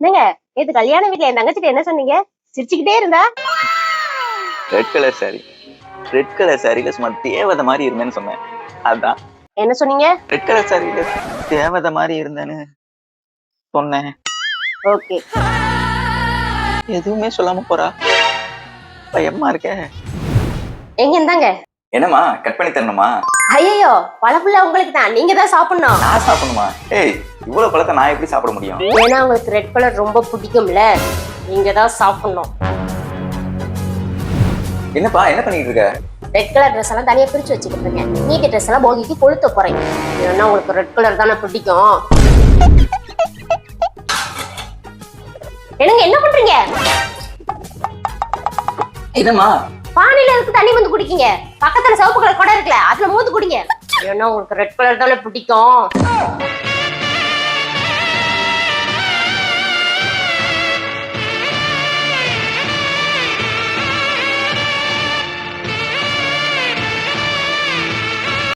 என்னங்க நேத்து கல்யாண வீட்ல என் தங்கச்சிட்டு என்ன சொன்னீங்க? சிரிச்சுக்கிட்டே இருந்தா. Red colour sari. Red colour சாரில சும்மா தேவதை மாதிரி இருந்தேன்னு சொன்னேன். அதான். என்ன சொன்னீங்க? ரெட் கலர் சாரில தேவதை மாதிரி இருந்தேன்னு சொன்னேன். ஓகே. எதுவுமே சொல்லாம போறா. பயமா இருக்கே. எங்க இருந்தாங்க? என்னம்மா கட் பண்ணி தரணுமா? ஐயோ பழப்புள்ள உங்களுக்கு தான், நீங்க தான் சாப்பிடணும். நான் சாப்பிடணுமா? ஏய் இவ்வளவு பழத்தை நான் எப்படி சாப்பிட முடியும்? ஏன்னா உங்களுக்கு ரெட் கலர் ரொம்ப பிடிக்கும்ல, நீங்க தான் சாப்பிடணும். என்னப்பா என்ன பண்ணிட்டு இருக்க? ரெட் கலர் ட்ரெஸ் எல்லாம் தனியா பிரிச்சு வச்சுக்கிட்டு இருக்கேன். நீட்டி ட்ரெஸ் எல்லாம் போகிக்கு கொளுத்த போறேன். ஏன்னா உங்களுக்கு ரெட் கலர் தானே பிடிக்கும். என்னங்க என்ன பண்றீங்க? என்னம்மா? பானையில இருக்கு தண்ணி வந்து குடிக்கீங்க. பக்கத்துல சிவப்பு கலர் குடம் இருக்குல்ல, அதுல மூந்து குடிங்க. ஏன்னா உங்களுக்கு ரெட் கலர் தானே பிடிக்கும்.